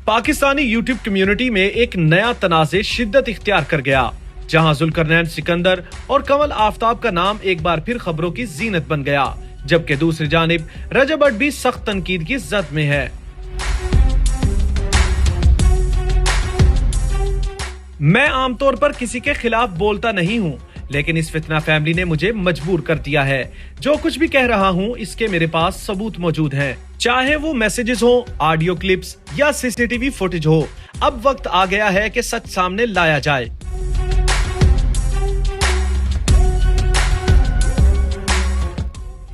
Pakistani YouTube community میں ایک نیا تنازع شدت اختیار کر گیا، جہاں ذوالقرنین سکندر اور کنول آفتاب کا نام ایک بار پھر خبروں کی زینت بن گیا، جبکہ دوسری جانب رجب بٹ بھی سخت تنقید کی زد میں ہے۔ میں عام طور پر کسی کے خلاف بولتا نہیں ہوں، لیکن اس فتنہ فیملی نے مجھے مجبور کر دیا ہے۔ جو کچھ بھی کہہ رہا ہوں اس کے میرے پاس ثبوت موجود ہیں، چاہے وہ میسیجز ہو، آڈیو کلپس یا سی سی ٹی وی فوٹیج ہو۔ اب وقت آ گیا ہے کہ سچ سامنے لایا جائے۔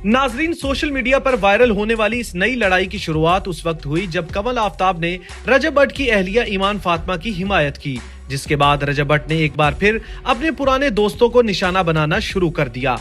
ناظرین، سوشل میڈیا پر وائرل ہونے والی اس نئی لڑائی کی شروعات اس وقت ہوئی جب کنول آفتاب نے رجب بٹ کی اہلیہ ایمان فاطمہ کی حمایت کی، جس کے بعد رجب بٹ نے ایک بار پھر اپنے پرانے دوستوں کو نشانہ بنانا شروع کر دیا۔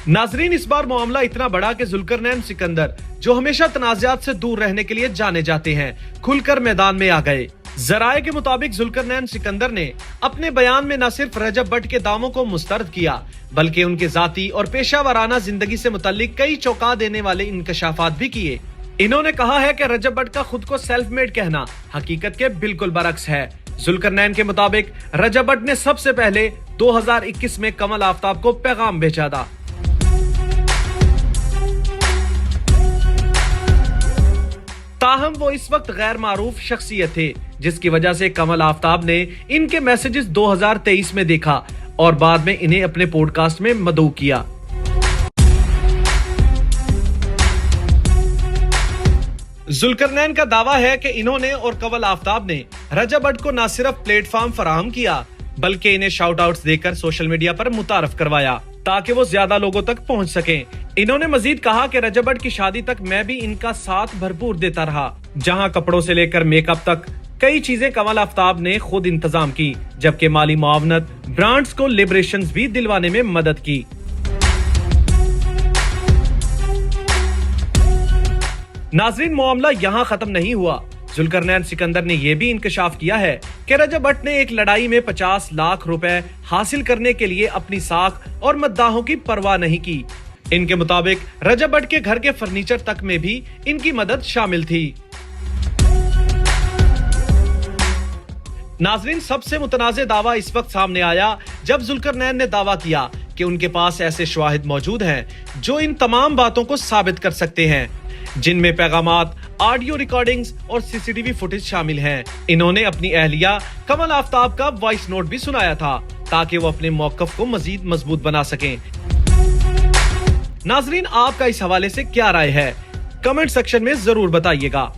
ناظرین، اس بار معاملہ اتنا بڑا کہ ذوالقرنین سکندر، جو ہمیشہ تنازعات سے دور رہنے کے لیے جانے جاتے ہیں، کھل کر میدان میں آ گئے۔ ذرائع کے مطابق ذوالقرنین سکندر نے اپنے بیان میں نہ صرف رجب بٹ کے دعووں کو مسترد کیا، بلکہ ان کے ذاتی اور پیشہ ورانہ زندگی سے متعلق کئی چونکا دینے والے انکشافات بھی کیے۔ انہوں نے کہا ہے کہ رجب بٹ کا خود کو سیلف میڈ کہنا حقیقت کے بالکل برعکس ہے۔ ذوالقرنین کے مطابق رجب بٹ نے سب سے پہلے 2021 میں کنول آفتاب کو پیغام بھیجا تھا۔ تاہم وہ اس وقت غیر معروف شخصیت تھے، جس کی وجہ سے کنول آفتاب نے ان کے میسیجز 2023 میں دیکھا اور بعد میں انہیں اپنے پوڈ کاسٹ میں مدعو کیا۔ ذوالقرنین کا دعویٰ ہے کہ انہوں نے اور کنول آفتاب نے رجب بٹ کو نہ صرف پلیٹ فارم فراہم کیا، بلکہ انہیں شاؤٹ آؤٹس دے کر سوشل میڈیا پر متعارف کروایا تاکہ وہ زیادہ لوگوں تک پہنچ سکیں۔ انہوں نے مزید کہا کہ رجب بٹ کی شادی تک میں بھی ان کا ساتھ بھرپور دیتا رہا، جہاں کپڑوں سے لے کر میک اپ تک کئی چیزیں کنول آفتاب نے خود انتظام کی، جبکہ مالی معاونت، برانڈز کو لبریشنز بھی دلوانے میں مدد کی۔ ناظرین، معاملہ یہاں ختم نہیں ہوا۔ ذوالقرنین سکندر نے یہ بھی انکشاف کیا ہے کہ رجب بٹ نے ایک لڑائی میں 50 لاکھ روپے حاصل کرنے کے لیے اپنی ساکھ اور مداحوں کی پرواہ نہیں کی۔ ان کے مطابق رجب بٹ کے گھر کے فرنیچر تک میں بھی ان کی مدد شامل تھی۔ ناظرین، سب سے متنازع دعویٰ اس وقت سامنے آیا جب ذوالقرنین نے دعویٰ کیا کہ ان کے پاس ایسے شواہد موجود ہیں جو ان تمام باتوں کو ثابت کر سکتے ہیں، جن میں پیغامات، آڈیو ریکارڈنگز اور سی سی ٹی وی فوٹیج شامل ہیں۔ انہوں نے اپنی اہلیہ کنول آفتاب کا وائس نوٹ بھی سنایا تھا تاکہ وہ اپنے موقف کو مزید مضبوط بنا سکیں۔ ناظرین، آپ کا اس حوالے سے کیا رائے ہے؟ کمنٹ سیکشن میں ضرور بتائیے گا۔